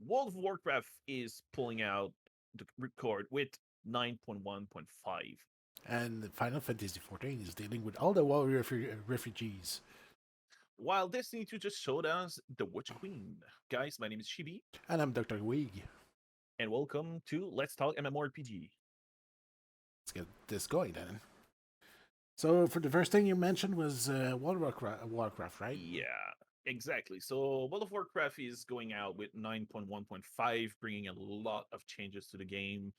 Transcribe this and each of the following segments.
World of Warcraft is pulling out the record with 9.1.5. And Final Fantasy XIV is dealing with all the warrior refugees. While Destiny 2 just showed us the Witch Queen. Guys, my name is Shibi, And I'm Dr. Weeg. and welcome to Let's Talk MMORPG. Let's get this going then. So, for the first thing you mentioned was World of Warcraft, right? Yeah, exactly. So World of Warcraft is going out with 9.1.5, bringing a lot of changes to the game.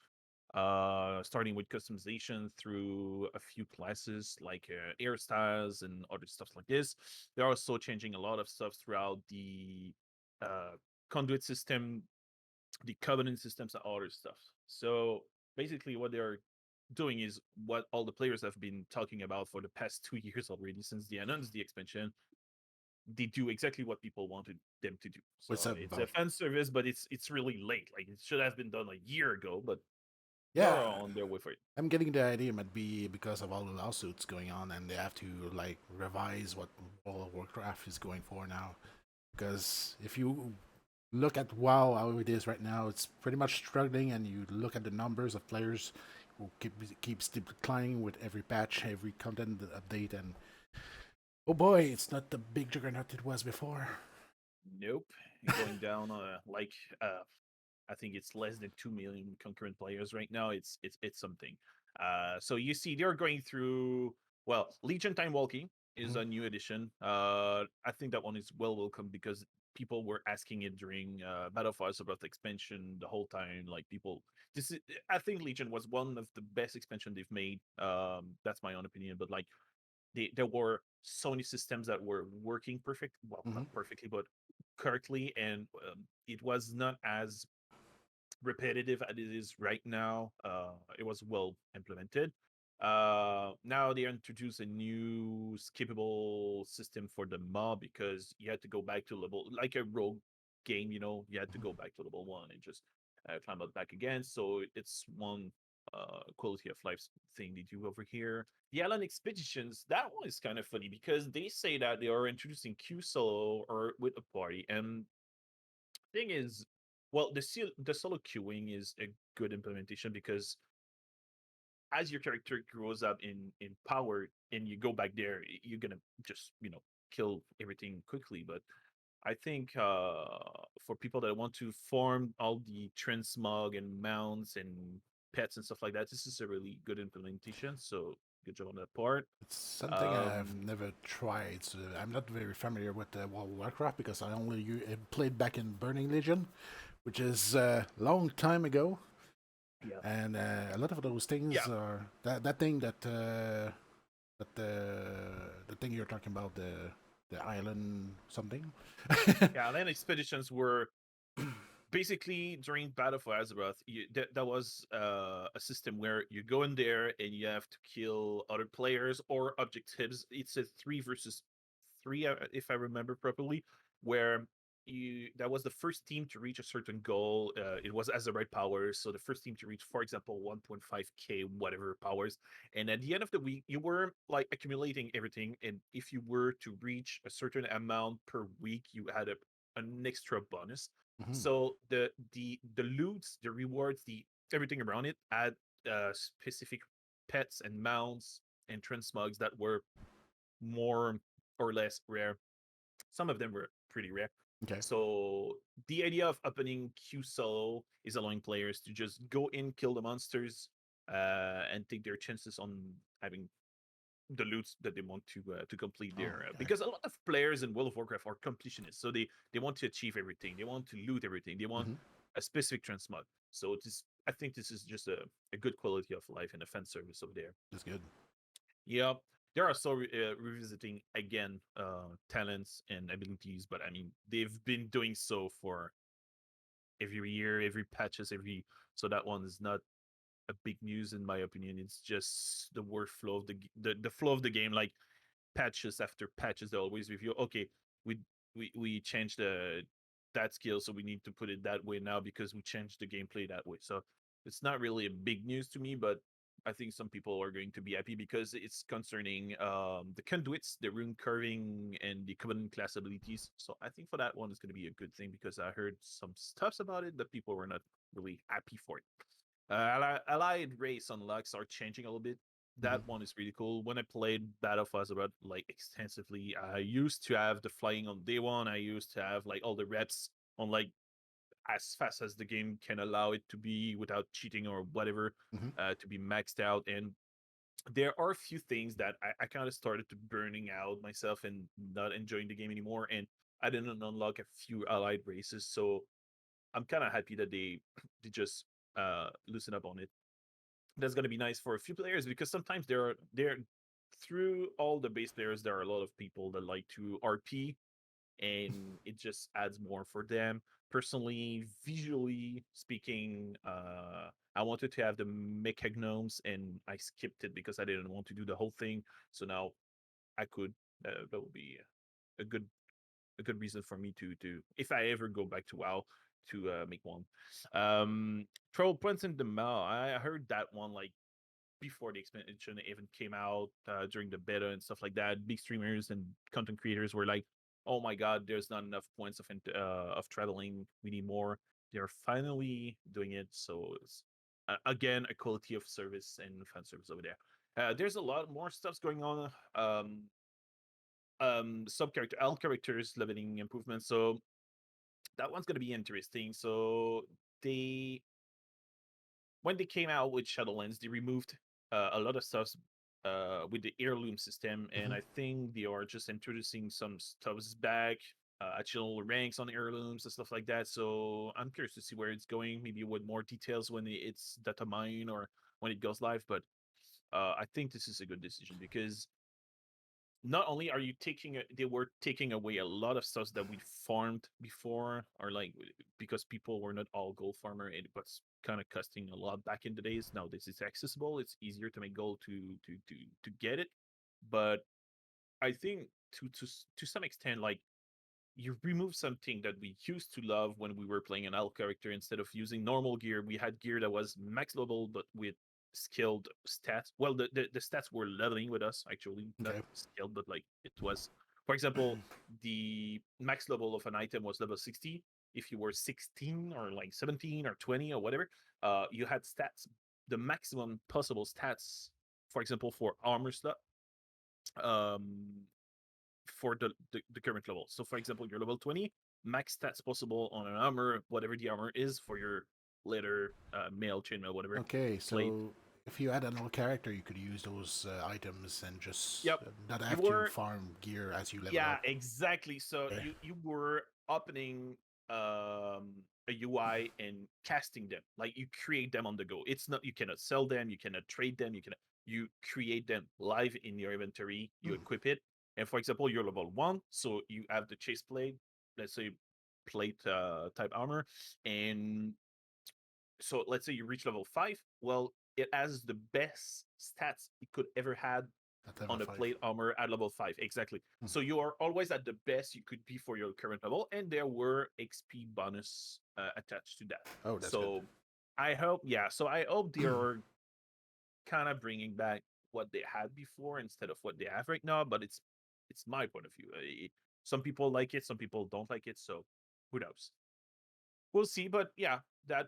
Starting with customization through a few classes like hairstyles and other stuff like this. They're also changing a lot of stuff throughout the uh, conduit system, the covenant systems, and other stuff. So basically, what they're doing is what all the players have been talking about for the past 2 years already since they announced the expansion. They do exactly what people wanted them to do. What's So up it's a about? fan service, but it's really late. Like it should have been done a year ago, but they're Yeah, on their way for it. I'm getting the idea it might be because of all the lawsuits going on and they have to like revise what World of Warcraft is going for now. Because if you look at WoW how it is right now, it's pretty much struggling, and you look at the numbers of players who keeps declining with every patch, every content update, and oh boy, it's not the big juggernaut it was before. Nope, going down. I think it's less than 2 million concurrent players right now. It's something. So you see, they're going through. Well, Legion Time Walking is Mhm. a new addition. I think that one is well welcome because people were asking it during Battle for Azeroth expansion the whole time. Like people, this is. I think Legion was one of the best expansion they've made. That's my own opinion, but like there were so many systems that were working perfect, well, not Mhm. perfectly, but correctly, and it was not as repetitive as it is right now. It was well implemented. Now they introduce a new skippable system for the mob because you had to go back to level, like a rogue game, you had to go back to level one and just climb up back again. So it's one quality of life thing they do over here. The Island Expeditions, that one is kind of funny because they say that they are introducing Q solo or with a party, and thing is, well, the solo queuing is a good implementation because as your character grows up in power and you go back there, you're gonna just kill everything quickly. But I think for people that want to farm all the transmog and mounts and pets and stuff like that, this is a really good implementation. So good job on that part. It's something I've Um, never tried, so I'm not very familiar with World of Warcraft because I only played back in Burning Legion, which is a long time ago. yeah, And a lot of those yeah, things are that thing that the thing you're talking about, the island something. yeah. Land expeditions were basically during Battle for Azeroth. That was a system where you go in there and you have to kill other players or objectives. It's a 3 versus 3, if I remember properly, where you that was the first team to reach a certain goal. It was Azeroth powers, so the first team to reach, for example, 1.5k whatever powers, and at the end of the week, you were like accumulating everything. And if you were to reach a certain amount per week, you had an extra bonus. Mhm. So the loots, the rewards, the everything around it had specific pets and mounts and transmogs that were more or less rare. Some of them were pretty rare. Okay. So the idea of opening Q solo is allowing players to just go in, kill the monsters, and take their chances on having the loots that they want to complete Oh, there. okay. Because a lot of players in World of Warcraft are completionists, so they want to achieve everything. They want to loot everything. They want Hmm. a specific transmog. So I think this is just a good quality of life and a fan service over there. That's good. Yeah, they are also revisiting again talents and abilities, but I mean they've been doing so for every year, every patches, every so that one is not a big news in my opinion. It's just the workflow of the flow of the game. Like patches after patches, they always review. Okay, we we changed that skill, so we need to put it that way now because we changed the gameplay that way. So it's not really a big news to me, but I think some people are going to be happy because it's concerning the conduits, the rune curving, and the covenant class abilities. So I think for that one, it's going to be a good thing because I heard some stuffs about it that people were not really happy for it. Allied race unlocks are changing a little bit. That Mm-hmm. one is really cool. When I played Battle for Azeroth like extensively, I used to have the flying on day one. I used to have like all the reps on like as fast as the game can allow it to be without cheating or whatever, Mm-hmm. to be maxed out. And there are a few things that I kind of started to burning out myself and not enjoying the game anymore. And I didn't unlock a few allied races, so I'm kind of happy that they just loosen up on it. That's gonna be nice for a few players because sometimes there through all the base players there are a lot of people that like to RP and it just adds more for them. Personally, visually speaking, I wanted to have the mecha gnomes and I skipped it because I didn't want to do the whole thing. So now I could. That would be a good reason for me to if I ever go back to WoW to make one. Trouble points in the mail. I heard that one like before the expansion even came out during the beta and stuff like that. Big streamers and content creators were like, "Oh my god, there's not enough points of traveling. We need more." They're finally doing it, so it's again a quality of service and fan service over there. There's a lot more stuffs going on. Sub character, L characters leveling improvements. So that one's gonna be interesting. So they when they came out with Shadowlands, they removed a lot of stuff with the heirloom system, and Mm-hmm. I think they are just introducing some stuffs back, additional ranks on heirlooms and stuff like that. So I'm curious to see where it's going. Maybe with more details when it's data mine or when it goes live. But I think this is a good decision because not only are you they were taking away a lot of stuff that we farmed before or like because people were not all gold farmer, it was kind of costing a lot back in the days. Now this is accessible, it's easier to make gold to get it. But I think to some extent, like, you remove something that we used to love when we were playing an elf character. Instead of using normal gear, we had gear that was max level but with skilled stats. Well, the stats were leveling with us, actually, not Okay. skilled, but like it was, for example, the max level of an item was level 60. If you were 16 or like 17 or 20 or whatever, you had stats, the maximum possible stats, for example, for armor slot, um for the current level. So, for example, you're level 20, max stats possible on an armor, whatever the armor is for your leather, mail, chainmail, whatever, Okay, plate. so if you add another character, you could use those items and just Yep, not you have to were. farm gear as you level Yeah, up. exactly. So Okay. you were opening a UI and casting them. Like you create them on the go. It's not, you cannot sell them, you cannot trade them, you create them live in your inventory, you Hmm. equip it. And for example, you're level 1, so you have the chase plate, let's say plate type armor, and so let's say you reach level 5. Well, it has the best stats it could ever had At level on a 5. plate armor at level 5. Exactly. Hmm. So you are always at the best you could be for your current level, and there were XP bonus attached to that. Oh, that's good. So I hope, yeah. So I hope they are kind of bringing back what they had before instead of what they have right now. But it's my point of view. Some people like it, some people don't like it. So who knows? We'll see. But yeah, that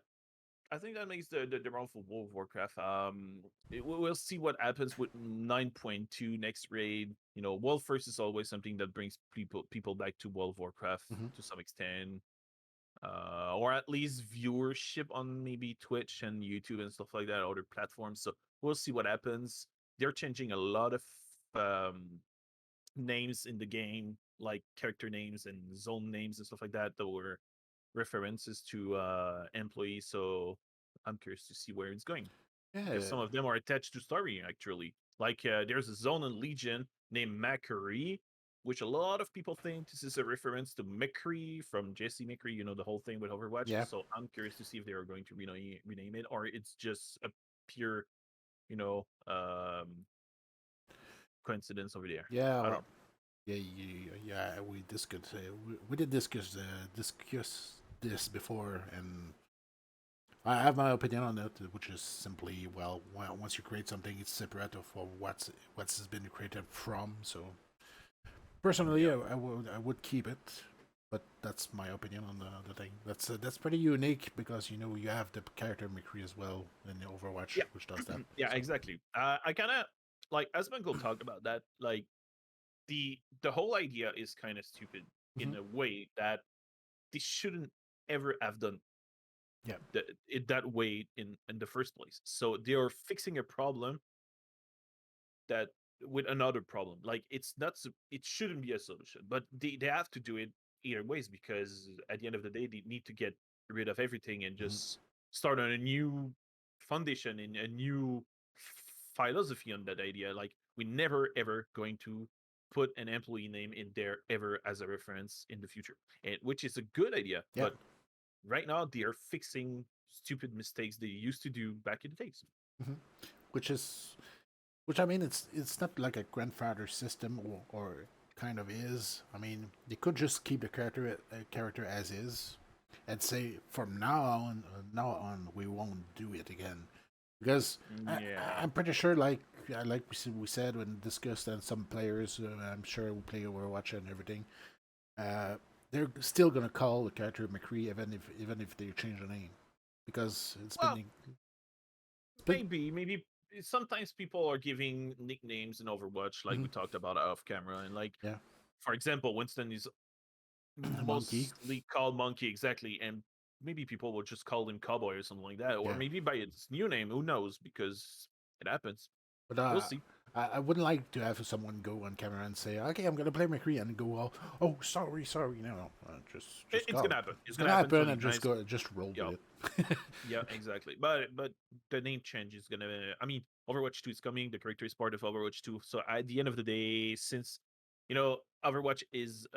I think that makes the run for World of Warcraft. We'll see what happens with 9.2 next raid. You know, World First is always something that brings people back to World of Warcraft Hmm. to some extent, or at least viewership on maybe Twitch and YouTube and stuff like that, other platforms. So we'll see what happens. They're changing a lot of um, names in the game, like character names and zone names and stuff like that, that were references to employees. So I'm curious to see where it's going because Yeah, some of them are attached to story actually. Like there's a zone in Legion named Macquarie, which a lot of people think this is a reference to McCree from Jesse McCree. You know, the whole thing with Overwatch. yeah, So I'm curious to see if they are going to rename it or it's just a pure, you know, coincidence over there. yeah. I don't know. Yeah, yeah. We discussed. We did discuss this before, and I have my opinion on it, which is simply, well, once you create something, it's separate of what's been created from. So personally, Yeah. I would keep it, but that's my opinion on the thing. That's pretty unique because you have the character mimicry as well in Overwatch, Yeah. which does that. Yeah, So. exactly. I kind of like as Bengal talk about that. Like the whole idea is kind of stupid Hmm. in a way that they shouldn't ever have done Yeah. it that way in the first place. So they are fixing a problem that with another problem. Like it shouldn't be a solution, but they have to do it either ways because at the end of the day they need to get rid of everything and Hmm. just start on a new foundation in a new philosophy on that idea. Like we never ever going to put an employee name in there ever as a reference in the future, and which is a good idea. Yeah. But right now they are fixing stupid mistakes they used to do back in the days. Hmm. Which is Which I mean, it's not like a grandfather system, or kind of is. I mean, they could just keep the character as is, and say from now on we won't do it again. Because Yeah. I'm pretty sure, like we said when discussed, and some players, I'm sure who play Overwatch and everything, uh, they're still gonna call the character McCree even if they change the name, because Well, it's been. maybe sometimes people are giving nicknames in Overwatch, like Mhm. we talked about off camera, and like Yeah. for example, Winston is Monkey. mostly called Monkey exactly, and maybe people will just call him Cowboy or something like that, or Yeah. maybe by its new name. Who knows? Because it happens. But We'll see. I wouldn't like to have someone go on camera and say, "Okay, I'm gonna play McCree," and go, "Oh, sorry, sorry." No, just It's go. gonna happen. It's It's gonna gonna happen happen, soon, and just guys. go, just roll Yeah, with it. yeah, exactly. But the name change is gonna. I mean, Overwatch 2 is coming. The character is part of Overwatch 2. So at the end of the day, since Overwatch is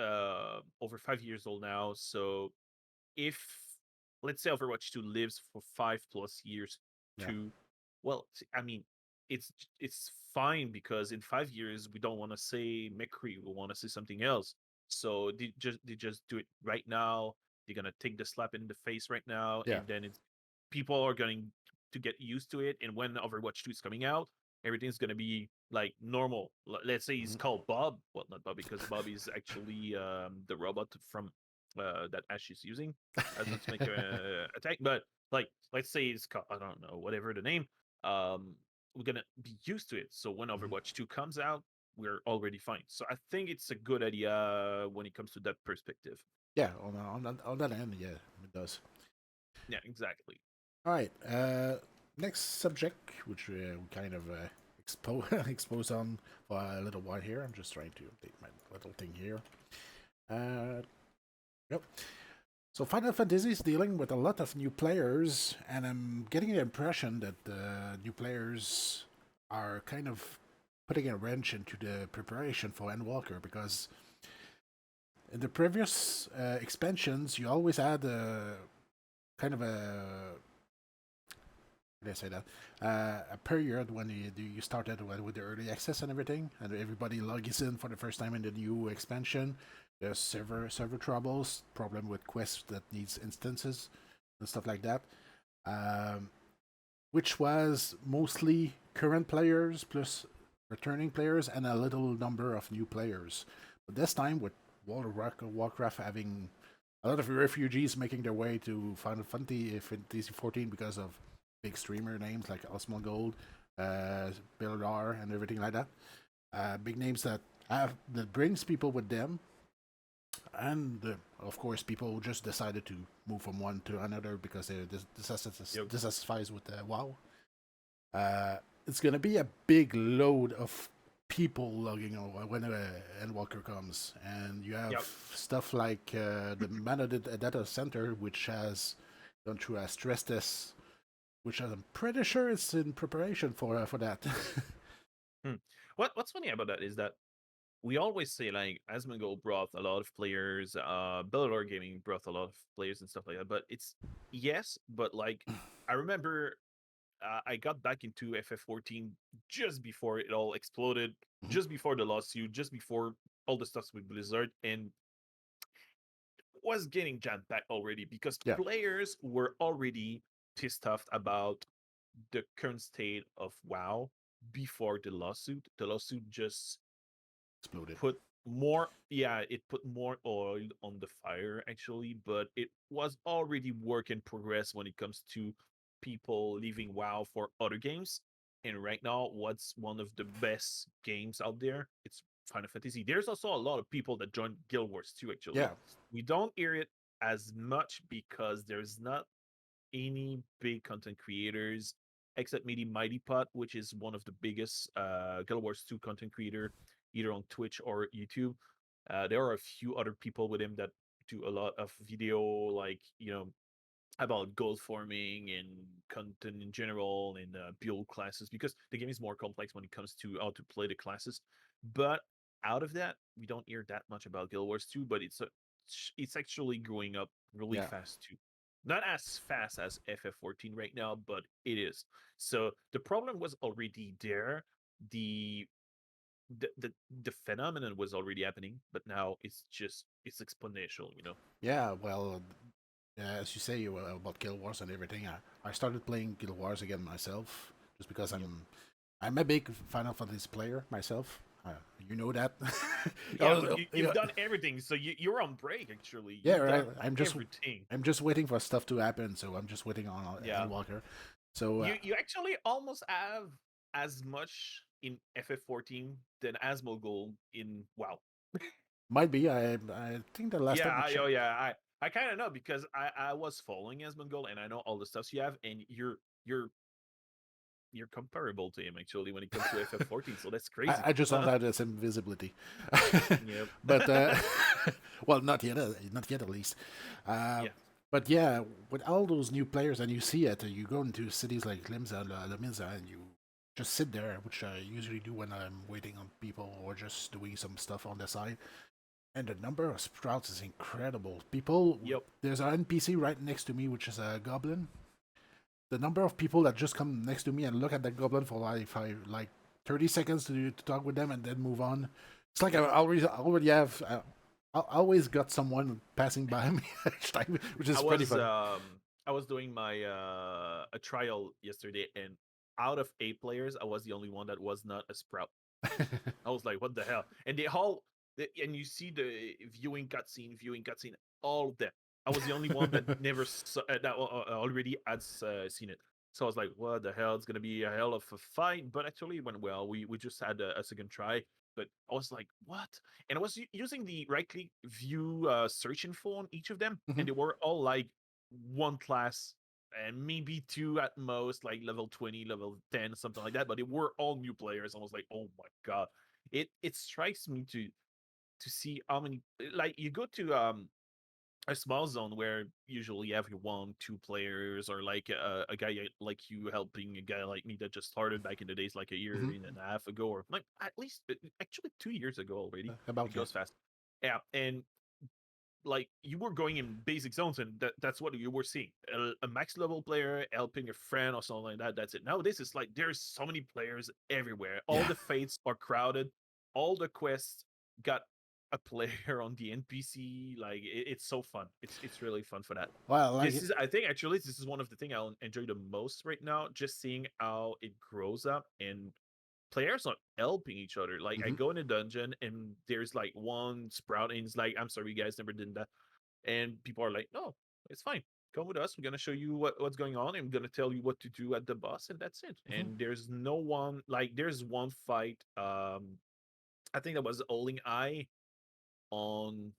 over 5 years old now, so if let's say Overwatch 2 lives for 5 plus years Yeah, to well, I mean, it's it's fine because in 5 years we don't want to say McCree, we want to say something else. So they just do it right now. They're gonna take the slap in the face right now, yeah. and then it's people are going to get used to it. And when Overwatch 2 is coming out, everything's gonna be like normal. Let's say he's Mhm. called Bob. Well, not Bob because Bob is actually the robot from that Ash is using as not to make a attack. But like, let's say it's called, I don't know, whatever the name. Um, we're gonna be used to it. So when Mhm. Overwatch 2 comes out, we're already fine. So I think it's a good idea when it comes to that perspective. Yeah, on that end, yeah, it does. Yeah, exactly. All right. Next subject, which we kind of expose on for a little while here. I'm just trying to update my little thing here. Uh, yep. So Final Fantasy is dealing with a lot of new players, and I'm getting the impression that the new players are kind of putting a wrench into the preparation for Endwalker, because in the previous expansions, you always had a kind of a, how do I say that, a period when you started with the early access and everything, and everybody logs in for the first time in the new expansion. There's server troubles, problem with quests that needs instances and stuff like that, um, which was mostly current players plus returning players and a little number of new players. But this time, with World of Warcraft having a lot of refugees making their way to Final Fantasy 14 because of big streamer names like Osmongold, Bildar, and everything like that. Big names that brings people with them, and of course, people just decided to move from one to another because they're Yep. dissatisfied with WoW. It's gonna be a big load of people logging on when Endwalker comes, and you have Yep. stuff like the managed data center, which has gone through a stress test, which I'm pretty sure it's in preparation for that. Hmm. What's funny about that is that we always say like Asmongold brought a lot of players, Bellador Gaming brought a lot of players and stuff like that. But it's yes, but like I remember I got back into FF14 just before it all exploded, Mhm. just before the lawsuit, just before all the stuff with Blizzard, and was getting jammed back already because Yeah. players were already pissed off about the current state of WoW before the lawsuit. The lawsuit just Exploded. put more, yeah, it put more oil on the fire actually, but it was already work in progress when it comes to people leaving WoW for other games. And right now, what's one of the best games out there? It's Final Fantasy. There's also a lot of people that joined Guild Wars too, actually. Yeah, We don't hear it as much because there's not any big content creators except maybe Mighty Pot, which is one of the biggest Guild Wars 2 content creator, either on Twitch or YouTube. There are a few other people with him that do a lot of video, like, about gold farming and content in general and build classes, because the game is more complex when it comes to how to play the classes. But out of that, we don't hear that much about Guild Wars 2, but it's actually growing up really yeah, fast too. Not as fast as FF14 right now, but it is. So the problem was already there. The the phenomenon was already happening, but now it's exponential, yeah. Well, as you say about Guild Wars and everything, I started playing Guild Wars again myself just because Yep. I'm a big Final Fantasy player myself. You know that. Yeah, but you've done everything, so you're on break actually. Yeah, You've right. done everything. I'm just waiting for stuff to happen, so I'm just waiting on Yeah, Endwalker. So you actually almost have as much in FF14 than Asmongold in WoW. might be. I think the last Yeah, time I checked. oh yeah, I kind of know because I was following Asmongold and I know all the stuffs you have, and you're comparable to him actually when it comes to FF14. So that's crazy. I just don't have the same visibility. Yep. But well, not yet at least. Uh, Yeah. but yeah, with all those new players, and you see it, you go into cities like Limsa, Lamisa, and you just sit there, which I usually do when I'm waiting on people or just doing some stuff on the side. And the number of sprouts is incredible. People, Yep. there's an NPC right next to me, which is a goblin. The number of people that just come next to me and look at that goblin for like 30 seconds to talk with them and then move on. It's like I already have. I always got someone passing by me each time, which I is pretty was funny. um I was doing my a trial yesterday, and out of 8 players, I was the only one that was not a sprout. I was like, what the hell? And and you see the viewing cutscene, all of them. I was the only one that never already had seen it. So I was like, what the hell? It's gonna be a hell of a fight. But actually, it went well. We just had a second try. But I was like, what? And I was using the right click view search info on each of them, Mhm. and they were all like one class and maybe two at most, like level 20, level 10, something like that. But they were all new players. I was like, oh my god. It strikes me to see how many, like, you go to a small zone where usually you have your 1, 2 players, or like a guy like you helping a guy like me that just started back in the days, like a year Mhm. and a half ago, or like at least actually 2 years ago already. It About yeah. goes fast. Yeah, and like you were going in basic zones, and that's what you were seeing, a max level player helping a friend or something like that. That's it. Now this is like there's so many players everywhere. All Yeah. the fates are crowded. All the quests got a player on the NPC. Like it's so fun. It's really fun for that. Well, This like. is, I think, actually this is one of the things I'll enjoy the most right now, just seeing how it grows up, and players are helping each other. Like I Mhm. go in a dungeon and there's like one sprout, and it's like, I'm sorry, you guys never did that. And people are like, no, it's fine. Come with us. We're gonna show you what's going on. I'm gonna tell you what to do at the boss, and that's it. Mhm. And there's no one, like, there's one fight. I think that was Oling Eye on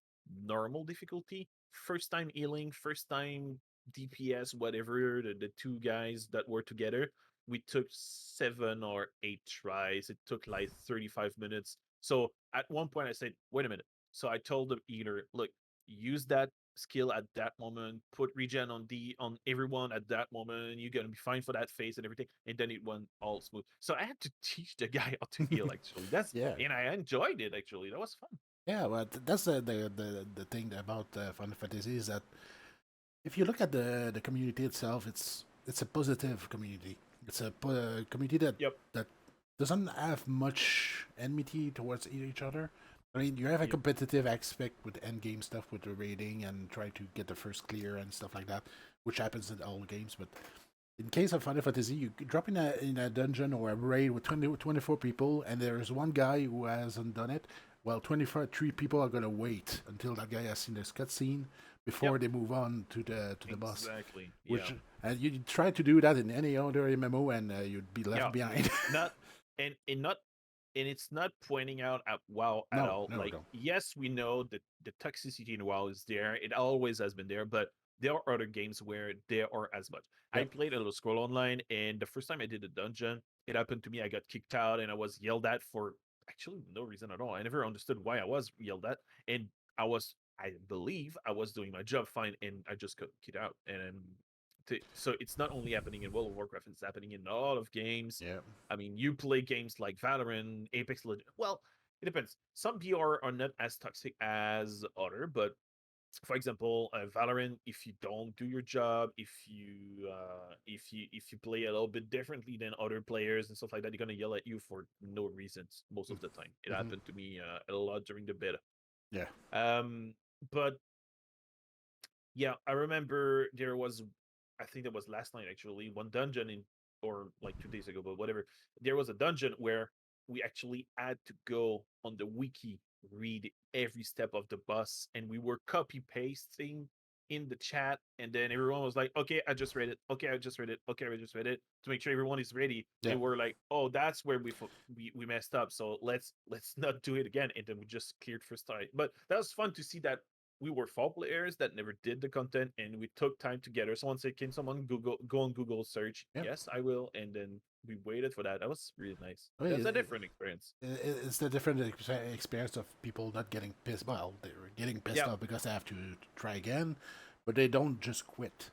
normal difficulty. First time healing, first time DPS, whatever. The two guys that were together, we took 7 or 8 tries. It took like 35 minutes. So at one point, I said, wait a minute. So I told the eater, look, use that skill at that moment, put regen on everyone at that moment, you're gonna be fine for that phase and everything. And then it went all smooth. So I had to teach the guy how to heal actually. That's Yeah. And I enjoyed it actually. That was fun. Yeah, well, that's the thing about Final Fantasy is that if you look at the community itself, it's a positive community. It's a community Yep. that doesn't have much enmity towards each other. I mean, you have a Yep. competitive aspect with end game stuff with the raiding and try to get the first clear and stuff like that, which happens in all games. But in case of Final Fantasy, you drop in a dungeon or a raid with 24 people, and there's one guy who hasn't done it. Well, 23 people are gonna wait until that guy has seen this cutscene Yep. before they move on to the boss. Exactly. Yeah. Which and you try to do that in any other MMO, and you'd be left Yeah. behind. Not and not and it's not pointing out at WoW at No, all. no, Like, no. yes, we know that the toxicity in WoW is there. It always has been there, but there are other games where there are as much. I Yep. played Elder Scroll Online, and the first time I did a dungeon, it happened to me. I got kicked out, and I was yelled at for actually no reason at all. I never understood why I was yelled at, and I believe I was doing my job fine, and I just got kicked out. And so it's not only happening in World of Warcraft; it's happening in a lot of games. Yeah. I mean, you play games like Valorant, Apex Legends. Well, it depends. Some PR are not as toxic as other, but for example, Valorant, if you don't do your job, if you play a little bit differently than other players and stuff like that, they're gonna yell at you for no reasons most of the time. It Mm-hmm. happened to me a lot during the beta. Yeah. Um, but yeah, I remember there was, I think that was last night actually, one dungeon in, or like 2 days ago, but whatever. There was a dungeon where we actually had to go on the wiki, read every step of the boss, and we were copy pasting in the chat, and then everyone was like, "Okay, I just read it. Okay, I just read it. Okay, I just read it," to make sure everyone is ready. Yeah. And we're like, "Oh, that's where we messed up. So let's not do it again." And then we just cleared first time. But that was fun to see that we were fall players that never did the content, and we took time together. Someone said, "Can someone Google go on Google search?" Yeah. Yes, I will. And then we waited for that. That was really nice. I mean, That's a different experience. it's the different experience of people not getting pissed. Well, they're getting pissed Yeah, off because they have to try again, but they don't just quit.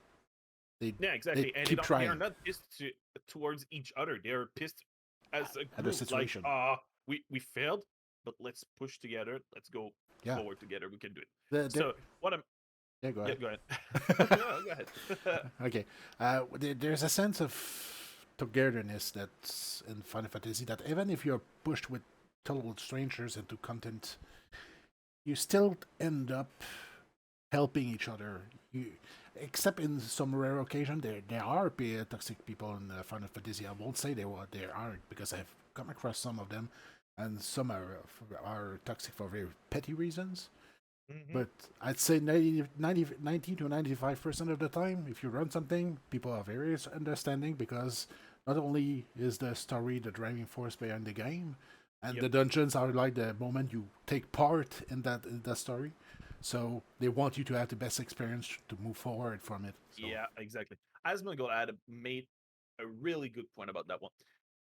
They yeah, they exactly. And keep they are trying not pissed towards each other. They're pissed as a at the group. Like, situation. we failed, but let's push together. Let's go Yeah. forward together. We can do it. There. So what I'm Yeah. Go yeah, ahead. go ahead. No, go ahead. Okay. There's a sense of togetherness that's in Final Fantasy that even if you're pushed with total strangers into content, you still end up helping each other. Except in some rare occasion, there are toxic people in Final Fantasy. I won't say there aren't because I've come across some of them, and some are toxic for very petty reasons. Mhm. But I'd say 90 to 95% of the time, if you run something, people are very understanding because not only is the story the driving force behind the game, and Yep. the dungeons are like the moment you take part in that story. So they want you to have the best experience to move forward from it. So Yeah, exactly. Asmongold had made a really good point about that one.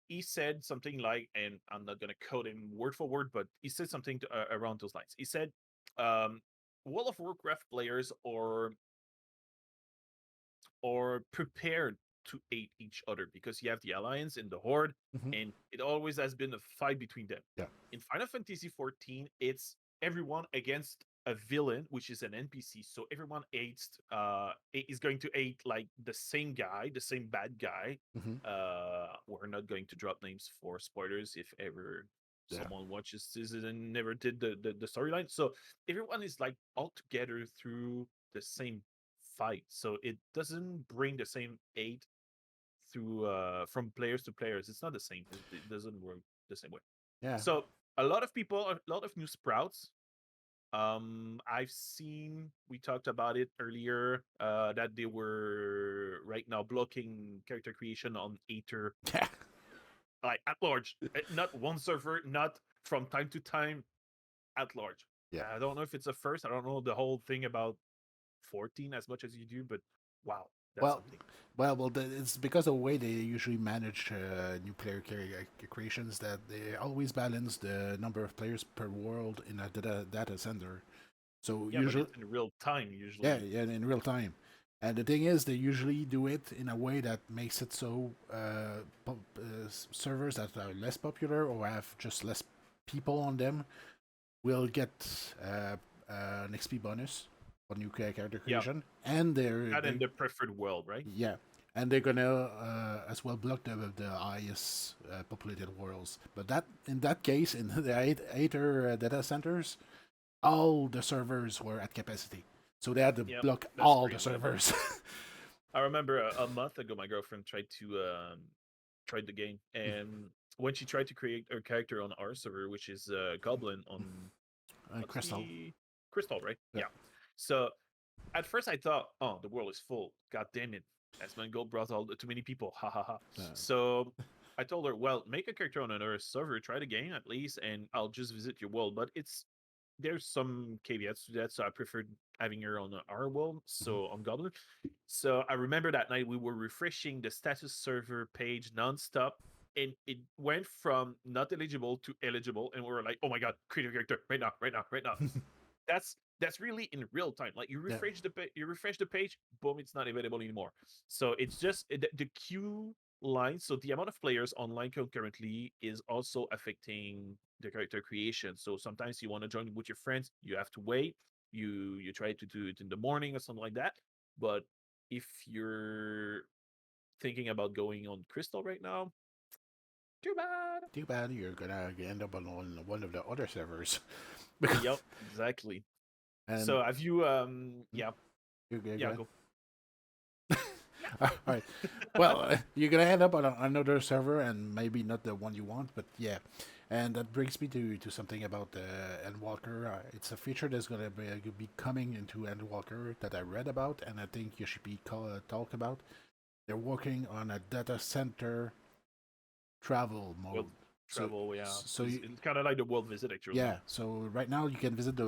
He said something like, and I'm not going to quote him word for word, but he said something around those lines. He said, um, World of Warcraft players are prepared to hate each other because you have the Alliance and the Horde, mhm. and it always has been a fight between them. Yeah, In Final Fantasy 14, it's everyone against a villain, which is an NPC. So everyone hates is going to hate like the same guy, the same bad guy. hmm We're not going to drop names for spoilers if ever yeah, someone watches this and never did the storyline. So everyone is like all together through the same fight. So it doesn't bring the same aid through from players to players. It's not the same. It doesn't work the same way. yeah. So a lot of people, a lot of new sprouts. I've seen, we talked about it earlier, that they were right now blocking character creation on Aether, Yeah, like at large, not one server, not from time to time, at large. yeah. I don't know if it's a first. I don't know the whole thing about 14 as much as you do, but wow, that's Well, something. it's because of the way they usually manage new player creations that they always balance the number of players per world in a data center. So Yeah, but usually, it's in real time yeah, usually. yeah, in real time. And the thing is, they usually do it in a way that makes it so servers that are less popular or have just less people on them will get an XP bonus for new character Yeah, creation, and that in the preferred world, right? yeah, and they're gonna as well block the highest populated worlds. But that in that case, in the Aether data centers, all the servers were at capacity, so they had to Yep, block that's all the pretty good. servers. I remember a month ago, my girlfriend tried the game, and when she tried to create her character on our server, which is Goblin on what's Crystal. the Crystal, right? Yeah. Yeah. So at first I thought, oh, the world is full. God damn it. Asmongold brought all too many people. Ha ha ha. Uh, So I told her, well, make a character on another server, try the game at least, and I'll just visit your world. But there's some caveats to that, so I preferred having her on our world, mhm. so on Goblin. So I remember that night we were refreshing the status server page nonstop, and it went from not eligible to eligible, and we were like, "Oh my god, create a character right now, right now, right now!" That's really in real time. Like Yeah. you refresh the page, boom, it's not available anymore. So it's just the queue line. So the amount of players online concurrently is also affecting the character creation. So sometimes you want to join with your friends, you have to wait. You try to do it in the morning or something like that. But if you're thinking about going on Crystal right now, too bad. Too bad you're gonna end up on one of the other servers. Yep, exactly. And So have you yeah, you go yeah, ahead. go. All right. Well, you're gonna end up on another server, and maybe not the one you want, but yeah. And that brings me to something about Endwalker. It's a feature that's gonna be coming into Endwalker that I read about, and I think you should be talk about. They're working on a data center travel Well, mode. So, travel, yeah. so you, It's kind of like the world visit, actually. yeah. So right now you can visit the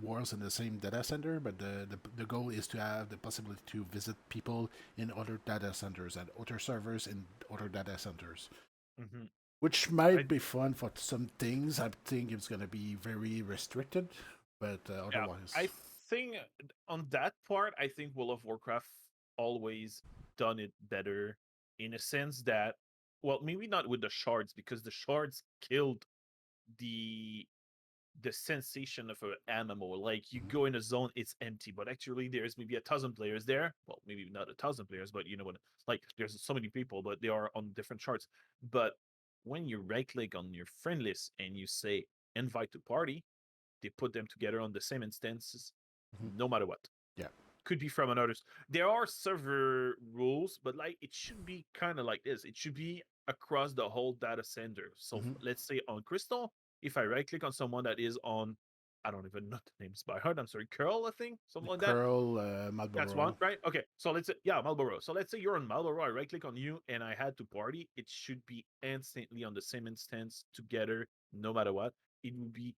worlds in the same data center, but the goal is to have the possibility to visit people in other data centers and other servers in other data centers, Hmm. which I might be fun for some things. I think it's gonna be very restricted, but Yeah, I otherwise, think on that part, I think World of Warcraft always done it better in a sense that, well, maybe not with the shards because the shards killed the the sensation of an MMO. Like you mhm, go in a zone, it's empty, but actually there's maybe 1,000 players there. Well, maybe not 1,000 players, but you know what? Like there's so many people, but they are on different charts. But when you right click on your friend list and you say invite to party, they put them together on the same instances, mhm, no matter what. yeah, Could be from another. There are server rules, but like it should be kind of like this. It should be across the whole data center. So mhm. let's say on Crystal, if I right click on someone that is on, I don't even know the names by heart. I'm sorry, Curl, I think, something like that. Curl, That's one, Marlboro. right? Okay. So let's say, yeah, Marlboro. So let's say you're on Marlboro. I right click on you and I had to party. It should be instantly on the same instance together, no matter what. It would be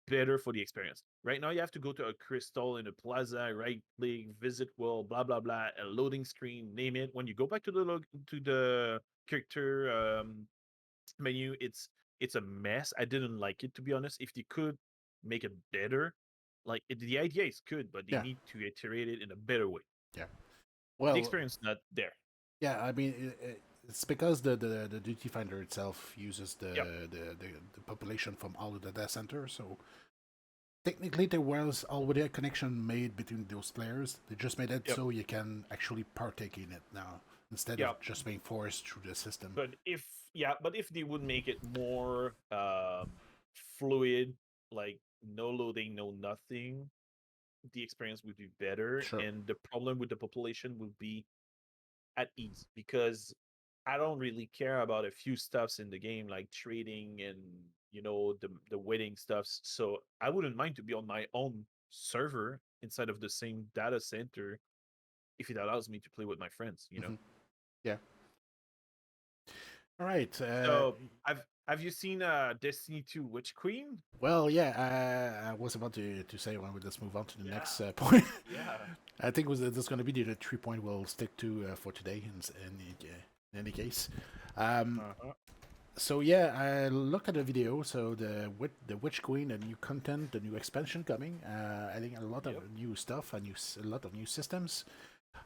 better for the experience. Right now, you have to go to a crystal in a plaza, right click, visit world, blah blah blah, a loading screen, name it. When you go back to the character menu, it's a mess. I didn't like it, to be honest. If they could make it better, like the idea is good, but they Yeah, need to iterate it in a better way. yeah. The Well, experience is not there. yeah, I mean, it's because the duty finder itself uses Yep. the population from all of the data centers. So technically, there was already a connection made between those players. They just made it Yep. so you can actually partake in it now instead of Yep. just being forced through the system. But if they would make it more fluid, like no loading, no nothing, the experience would be better, Sure. and the problem with the population would be at ease because I don't really care about a few stuffs in the game like trading and the wedding stuffs. So I wouldn't mind to be on my own server inside of the same data center if it allows me to play with my friends. Hmm. Yeah. All right. So have you seen Destiny 2 Witch Queen? Well, yeah, I was about to say when we just move on to the Yeah, next point. yeah. I think that's going to be the 3 point we'll stick to for today in any case. Um, Uh-huh. so yeah, I looked at the video. So the Witch Queen, the new content, the new expansion coming, adding a lot of Yep. new stuff, a lot of new systems.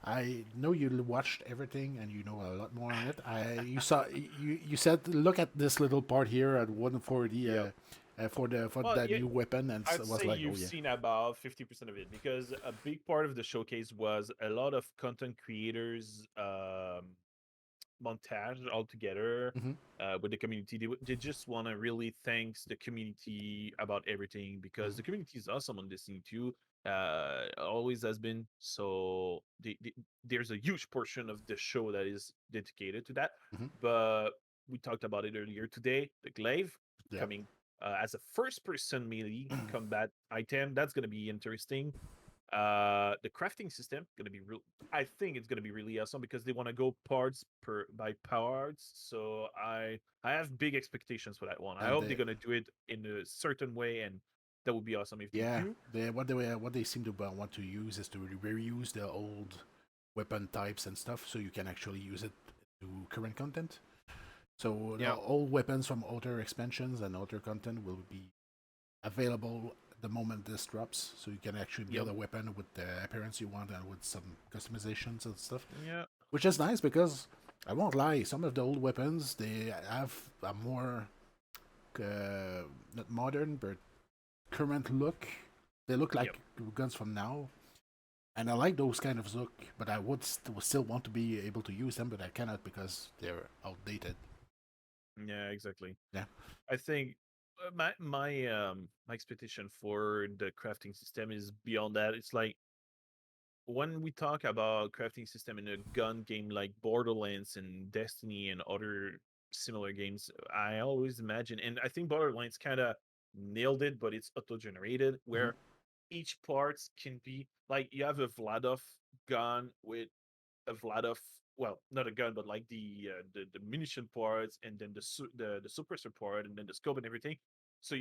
I know you watched everything and you know a lot more on it. You saw you said look at this little part here at 140 Yep. for Well, that yeah, new weapon and I'd was say like, oh you've yeah. seen about 50% of it because a big part of the showcase was a lot of content creators montage all together Hmm. with the community. They just want to really thanks the community about everything because Hmm. the community is awesome on Destiny 2. always has been. So there's a huge portion of the show that is dedicated to that. Hmm. But we talked about it earlier today. The glaive Yeah. coming as a first-person melee combat item. That's going to be interesting. The crafting system going to be real. I think it's going to be really awesome because they want to go parts per by parts. So I have big expectations for that one. I And hope they're going to do it in a certain way, and that would be awesome if they yeah, do. what they seem to want to use is to reuse the old weapon types and stuff, so you can actually use it to current content. So the Yeah, old weapons from older expansions and older content will be available the moment this drops, so you can actually yep, build a weapon with the appearance you want and with some customizations and stuff, yeah, which is nice because I won't lie, some of the old weapons they have a more not modern but current look. They look yep. like guns from now, and I like those kind of look. But I would still want to be able to use them, but I cannot because they're outdated. Yeah, exactly. Yeah. I think my expectation for the crafting system is beyond that. It's like when we talk about crafting system in a gun game like Borderlands and Destiny and other similar games, I always imagine, and I think Borderlands kind of nailed it, but it's auto-generated, Mm-hmm. where each parts can be like you have a Vladov gun with a Vladov, well, not a gun, but like the munition parts, and then the suppressor part, and then the scope and everything. So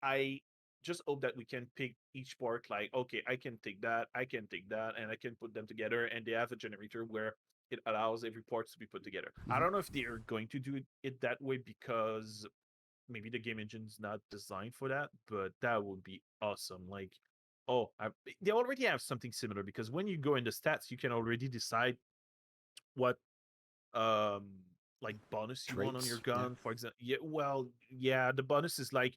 I just hope that we can pick each part. Like, okay, I can take that, I can take that, and I can put them together. And they have a generator where it allows every part to be put together. I Mm-hmm. don't know if they are going to do it that way because maybe the game engine's not designed for that, but that would be awesome. Like, they already have something similar because when you go in the stats, you can already decide what um like bonus you want on your Traits. Yeah. gun, for example. Yeah, well, yeah, the bonus is like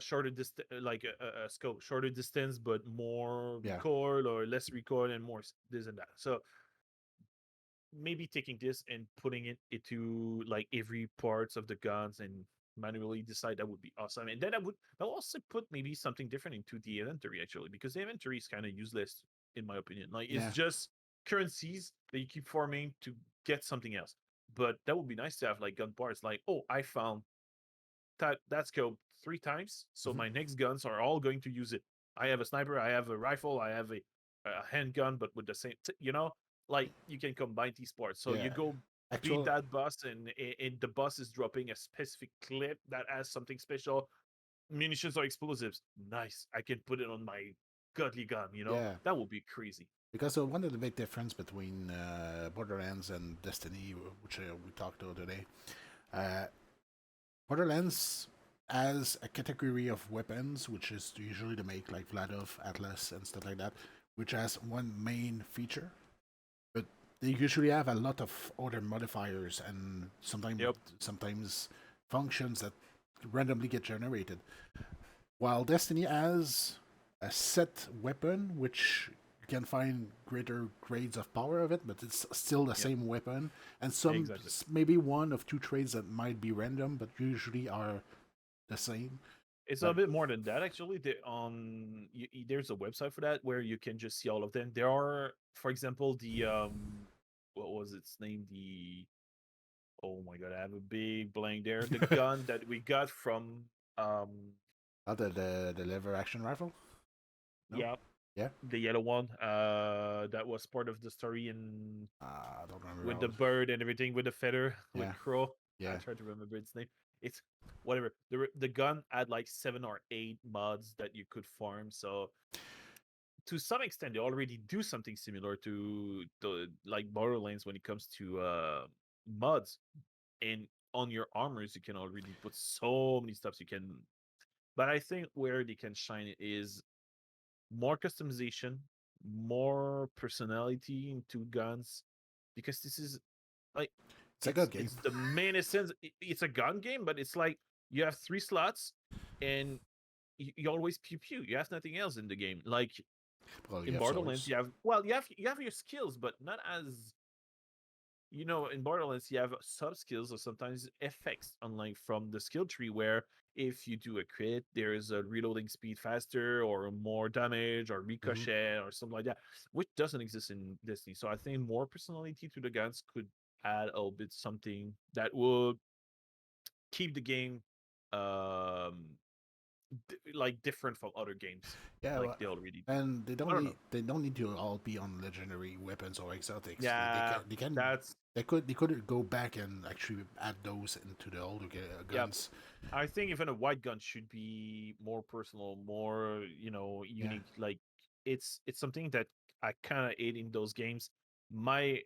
shorter distance, like a scope, shorter distance but more Yeah. recoil, or less recoil and more this and that. So maybe taking this and putting it into like every parts of the guns and manually decide, that would be awesome. And then I would also put maybe something different into the inventory, actually, because the inventory is kind of useless in my opinion. Like, it's Yeah. just currencies that you keep farming to get something else. But that would be nice to have like gun parts, like, oh, I found that scope 3 times, so Mm-hmm. my next guns are all going to use it. I have a sniper, I have a rifle, I have a handgun, but with the same, like you can combine these parts. So you Yeah. go beat Actual. that boss, and the boss is dropping a specific clip that has something special. Munitions or explosives. Nice. I can put it on my godly gun. Yeah. That would be crazy. Because one of the big difference between Borderlands and Destiny, which we talked about today, uh, Borderlands has a category of weapons, which is usually to make like Vladov, Atlas, and stuff like that, which has one main feature. But they usually have a lot of other modifiers and Yep. sometimes functions that randomly get generated. While Destiny has a set weapon, which you can find greater grades of power of it, but it's still the Yep. same weapon, and some Exactly. maybe one of two traits that might be random, but usually are the same. It's a But bit more than that, actually. There's a website for that where you can just see all of them. There are, for example, the what was its name? The Oh my god, I have a big blank there. The gun that we got from the lever action rifle, no, yeah, yeah, the yellow one. That was part of the story, and I don't remember with how. the bird and everything, with the feather, with Yeah, crow. I yeah, tried to remember its name. It's whatever. The gun had like 7 or 8 mods that you could farm. So to some extent, they already do something similar to the like Borderlands when it comes to mods. And on your armors, you can already put so many stuff you can. But I think where they can shine is more customization, more personality into guns, because this is like it's a good game. it's the main essence. It's a gun game, but it's like you have 3 slots, and you always pew pew. You have nothing else in the game. Like Well, you in have Borderlands, swords. you have you have your skills, but not as in Borderlands you have sub skills or sometimes effects, unlike from the skill tree where if you do a crit, there is a reloading speed faster or more damage or Hmm. ricochet or something like that, which doesn't exist in Destiny. So I think more personality to the guns could add a little bit something that would keep the game um like different from other games Yeah, like well, they already do. and I don't know. they don't need to all be on legendary weapons or exotics. Yeah, They can that's they could go back and actually add those into the older yeah. guns. I think even a white gun should be more personal, more Yeah. unique. Like it's something that I kind of ate in those games. My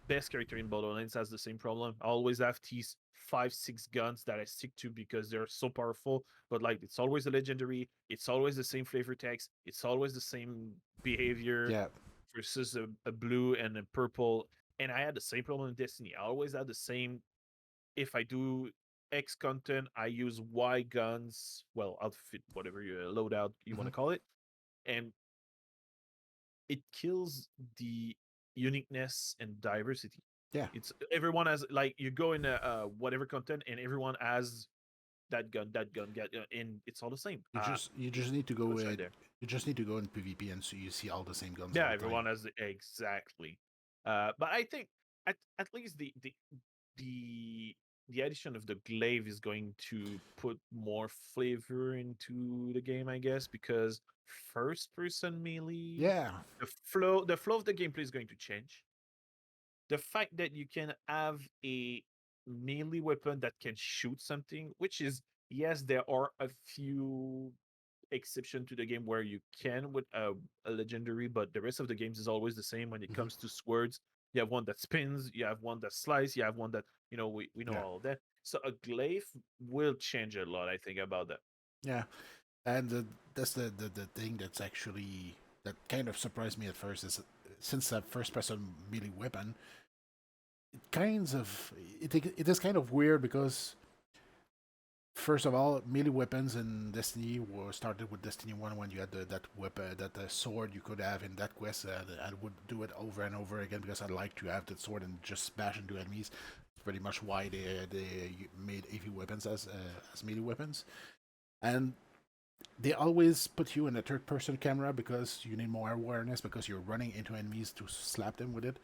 best character in Borderlands has the same problem. I always have these 5, 6 guns that I stick to because they're so powerful. But like it's always a legendary. It's always the same flavor text. It's always the same behavior Yeah. versus a blue and a purple. And I had the same problem in Destiny. I always had the same. If I do X content, I use Y guns. Well, outfit, whatever you loadout you want Hmm. to call it, and it kills the uniqueness and diversity. Yeah. It's everyone has like you go in a whatever content and everyone has that gun, and it's all the same. You just need to Go go try in there. you just need to go in PvP and so you see all the same guns all Yeah, the time. everyone has exactly. But I think at least the the addition of the glaive is going to put more flavor into the game, I guess, because first person melee, Yeah. the flow of the gameplay is going to change. The fact that you can have a melee weapon that can shoot something, which is yes, there are a few exception to the game where you can with a legendary, but the rest of the games is always the same when it Hmm. comes to swords. You have one that spins, you have one that slices, you have one that we know Yeah. all of that. So a glaive will change a lot, I think, about that. Yeah. And that's the thing that's actually that kind of surprised me at first is since that first person melee weapon, it kinds of it is kind of weird because first of all, melee weapons in Destiny were started with Destiny 1 when you had that weapon, that sword you could have in that quest. And I would do it over and over again because I like to have that sword and just bash into enemies. It's pretty much why they made AV weapons as melee weapons. And they always put you in a third person camera because you need more awareness because you're running into enemies to slap them with it,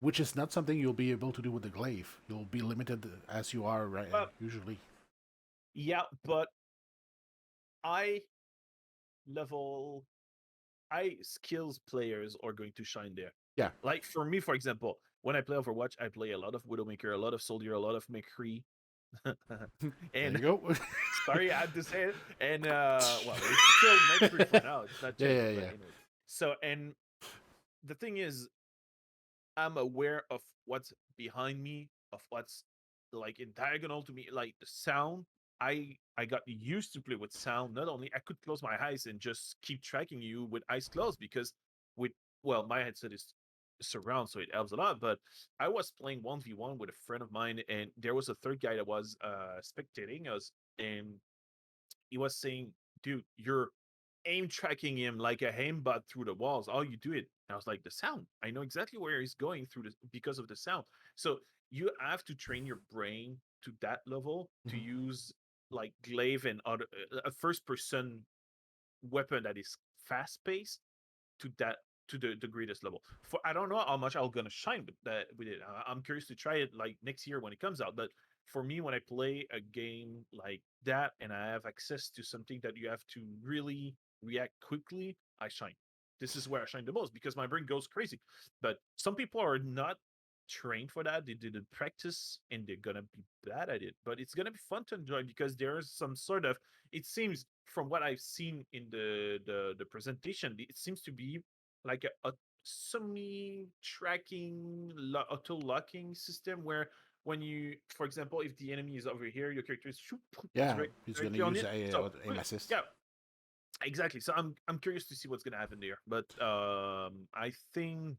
which is not something you'll be able to do with the glaive. You'll be limited as you are right, But usually. yeah, but I level I skills players are going to shine there. Yeah, Like for me, for example, when I play Overwatch, I play a lot of Widowmaker, a lot of Soldier, a lot of McCree. there you And go. sorry, I had to say it. And well, it's still McCree for now. It's not Yeah, changing, yeah, but yeah. anyway. So, and the thing is, I'm aware of what's behind me, of what's like in diagonal to me, like the sound. I got used to play with sound. Not only I could close my eyes and just keep tracking you with eyes closed because with well, my headset is surround, so it helps a lot. But I was playing 1v1 with a friend of mine, and there was a third guy that was spectating us, and he was saying, "Dude, you're aim tracking him like a aimbot through the walls. How you do it?" And I was like, "The sound. I know exactly where he's going through this because of the sound." So you have to train your brain to that level to Mhm. use like glaive and other a first person weapon that is fast paced to that to the greatest level. For I don't know how much I'm gonna shine with it. I'm curious to try it like next year when it comes out. But for me, when I play a game like that and I have access to something that you have to really react quickly, I shine. This is where I shine the most because my brain goes crazy. But some people are not trained for that. They didn't practice and they're gonna be bad at it. But it's gonna be fun to enjoy because there's some sort of it seems from what I've seen in the presentation, it seems to be like a semi tracking auto locking system where when you, for example, if the enemy is over here, your character is shoop, Yeah, he's gonna directly on use it. a So aim assist. yeah, exactly. So I'm curious to see what's gonna happen there, but I think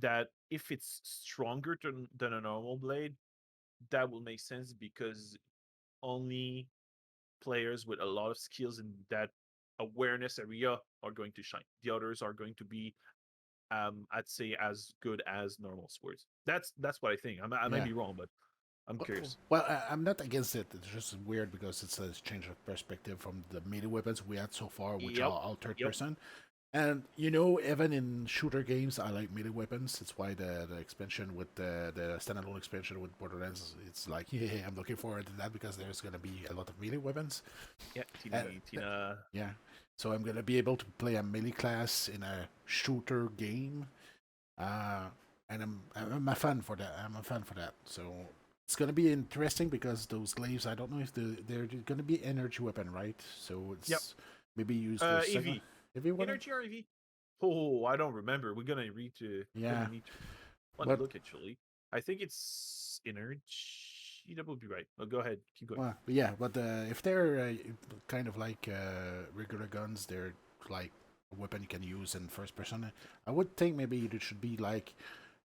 that if it's stronger than a normal blade, that will make sense because only players with a lot of skills in that awareness area are going to shine. The others are going to be, I'd say, as good as normal swords. That's what I think. I may Yeah, be wrong, but I'm curious. Well, I'm not against it. It's just weird because it's a change of perspective from the melee weapons we had so far, which are Yep. all third Yep. person. And you know, even in shooter games, I like melee weapons. It's why the expansion with the standalone expansion with Borderlands, it's like, yeah, I'm looking forward to that because there's gonna be a lot of melee weapons. Yeah. And Tina. yeah, so I'm gonna be able to play a melee class in a shooter game, uh, and I'm a fan for that. I'm a fan for that. So it's gonna be interesting because those glaives, I don't know if they're gonna be energy weapon, right? So Yep. it's maybe used for second. EV. If you want to, Energy or EV? Oh, I don't remember. We're gonna yeah, need to let me but look actually. I think it's energy. That would be right. Oh, go ahead. Keep going. well, yeah, but if they're kind of like regular guns, they're like a weapon you can use in first person. I would think maybe it should be like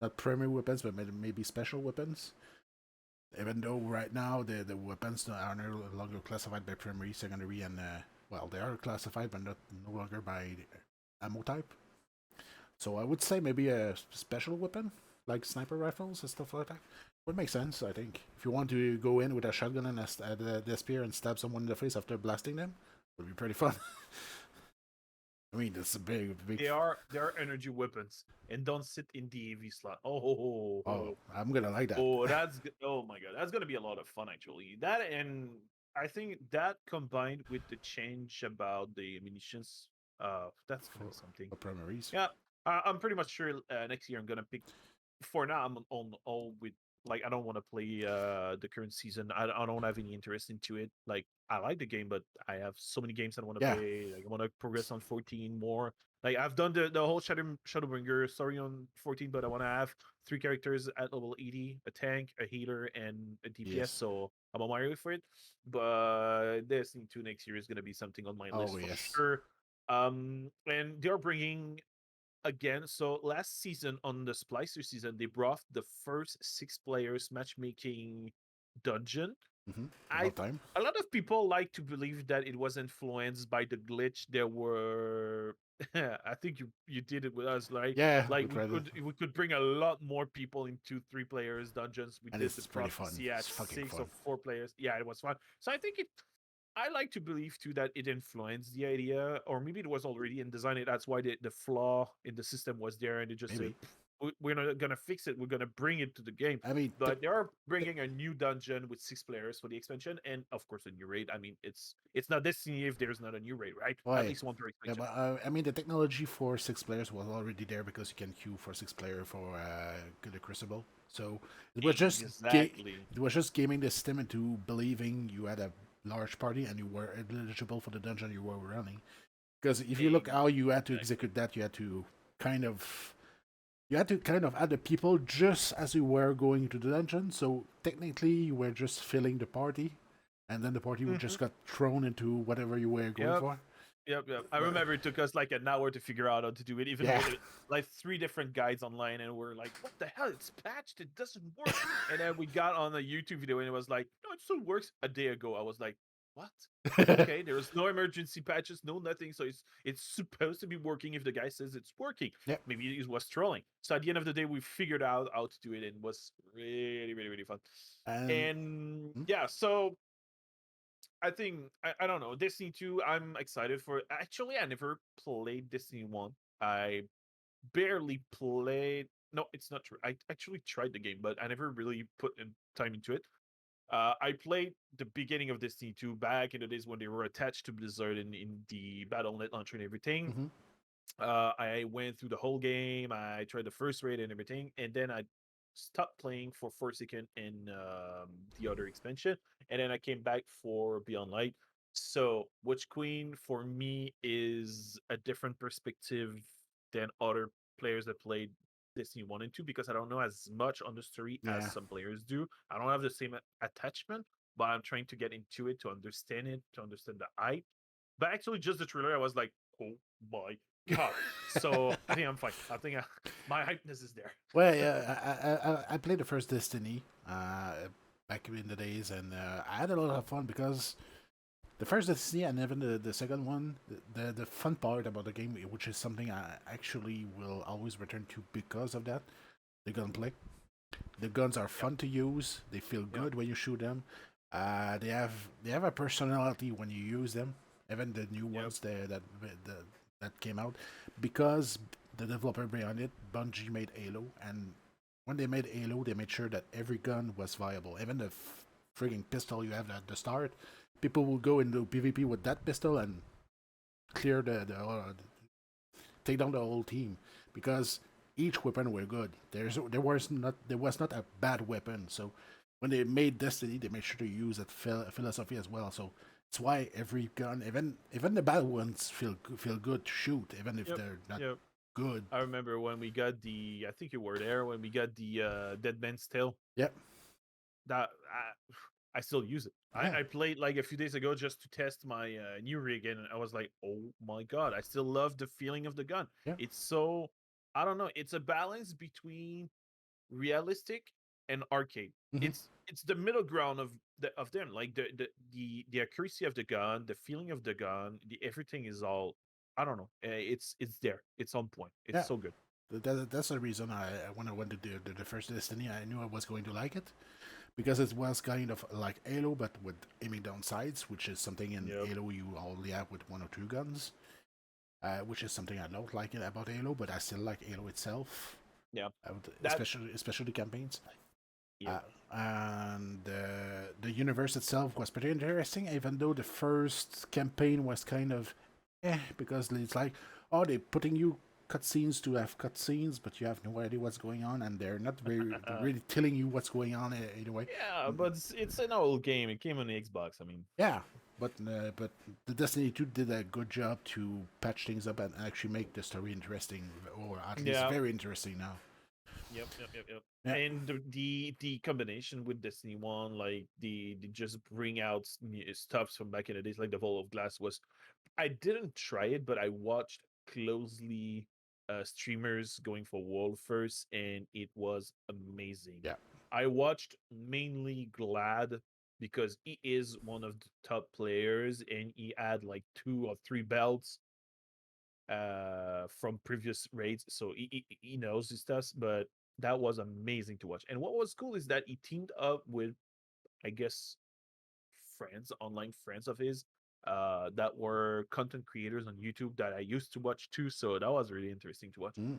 not primary weapons, but maybe special weapons. Even though right now the weapons are no longer classified by primary, secondary, and well, they are classified, but not no longer by ammo type. So I would say maybe a special weapon like sniper rifles and stuff like that would make sense. I think if you want to go in with a shotgun and the spear and stab someone in the face after blasting them, would be pretty fun. I mean, that's a big. They are energy weapons and don't sit in the AV slot. Oh, I'm gonna like that. Oh, oh my god, that's gonna be a lot of fun actually. That and I think that combined with the change about the munitions, that's gonna be something. For primaries. Yeah, I'm pretty much sure next year I'm gonna pick. For now, I'm on all with like I don't want to play the current season. I don't have any interest into it. Like I like the game, but I have so many games I want to Yeah. play. Like I want to progress on 14 more. Like I've done the whole Shadowbringer story on 14, but I want to have 3 characters at level 80: a tank, a healer, and a DPS. Yes. So I'm on my way for it. But Destiny 2 next year is gonna be something on my list Oh for yes. sure. And they're bringing again. So last season on the Splicer season, they brought the first 6 players matchmaking dungeon. Mm-hmm. I About time. A lot of people like to believe that it was influenced by the glitch. There were I think you did it with us, right? Yeah, we Like tried it, we could bring a lot more people into 3 players dungeons. We and did the it's pretty fun. prophecy at It's fucking 6 or 4 players. Yeah, it was fun. So I think I like to believe too that it influenced the idea, or maybe it was already in design. It that's why the flaw in the system was there, and they just said maybe. we're not gonna fix it. We're gonna bring it to the game. I mean, But they are bringing a new dungeon with 6 players for the expansion, and of course a new raid. I mean, it's not Destiny if there's not a new raid, right? At why? least one per Yeah, expansion. but I mean, the technology for 6 players was already there because you can queue for 6 player for the Crucible. So Exactly. it was just gaming the system into believing you had a large party and you were eligible for the dungeon you were running. Because if you look how you had to Exactly. execute that, kind of you had to kind of add the people just as you were going to the dungeon. So technically, you were just filling the party, and then the party would just Hmm. got thrown into whatever you were going Yep. for. Yep. I But, remember it took us like an hour to figure out how to do it, even yeah, with like 3 different guides online, and we're like, "What the hell? It's patched. It doesn't work." And then we got on a YouTube video, and it was like, "No, it still works." A day ago, I was like, "What? Okay, there was no emergency patches, no nothing. So it's supposed to be working if the guy says it's working. yeah, Maybe it was trolling." So at the end of the day, we figured out how to do it, and it was really, really, really fun. and And hmm, yeah, so I think I don't know. Destiny 2, I'm excited for it. Actually, I never played Destiny 1. I barely played. No, it's not true. I actually tried the game, but I never really put in time into it. I played the beginning of Destiny 2 back in the days when they were attached to Blizzard in the Battle.net launcher and everything. hmm, I went through the whole game. I tried the first raid and everything, and then I stopped playing for Forsaken and the other expansion, and then I came back for Beyond Light. So, Witch Queen for me is a different perspective than other players that played Destiny 1 and 2 because I don't know as much on the story as yeah. some players do. I don't have the same attachment, but I'm trying to get into it, to understand the hype. But actually, just the trailer, I was like, oh my god. So I think I'm fine. I think my hypeness is there. Well, yeah, I played the first Destiny back in the days, and I had a lot of fun because the first Destiny and even the second one, the fun part about the game, which is something I actually will always return to because of that, the gunplay. The guns are Yep. fun to use. They feel Yep. good when you shoot them. They have a personality when you use them. Even the new Yep. ones that came out, because the developer behind it, Bungie, made Halo, and when they made Halo, they made sure that every gun was viable. Even the frigging pistol you have at the start, people will go into PvP with that pistol and clear take down the whole team because each weapon were good. There was not a bad weapon. So when they made Destiny, they made sure to use that philosophy as well. So it's why every gun, even the bad ones, feel good to shoot, even if Yep. they're not Yep. good. I remember when we got the. I think you were there when we got the Dead Man's Tale. Yep. That I still use it. Yeah. I played like a few days ago just to test my new rig, and I was like, oh my god, I still love the feeling of the gun. Yeah. It's so, I don't know. It's a balance between realistic and arcade. Mm-hmm. It's the middle ground of them. Like the accuracy of the gun, the feeling of the gun, the everything is all. I don't know. It's there. It's on point. It's Yeah. so good. That's the reason when I went to the first Destiny, I knew I was going to like it because it was kind of like Halo, but with aiming down sights, which is something in Yep. Halo you only have with one or two guns, which is something I don't like it about Halo, but I still like Halo itself, Yeah. That. especially the campaigns. Yep. Uh, and the universe itself was pretty interesting, even though the first campaign was kind of because it's like, oh, they're putting you cutscenes to have cutscenes, but you have no idea what's going on, and they're not really telling you what's going on either way. Yeah, but it's an old game. It came on the Xbox. I mean, Yeah, but the Destiny 2 did a good job to patch things up and actually make the story interesting, or at least yeah. very interesting now. Yep. Yeah. And the combination with Destiny One, like the just bring out stuffs from back in the days, like the Vault of Glass was. I didn't try it, but I watched closely streamers going for World first, and it was amazing. Yeah. I watched mainly Glad because he is one of the top players, and he had like 2 or 3 belts from previous raids, so he knows his stuff. But that was amazing to watch. And what was cool is that he teamed up with, I guess, friends, online friends of his, that were content creators on YouTube that I used to watch too. So that was really interesting to watch. Mm.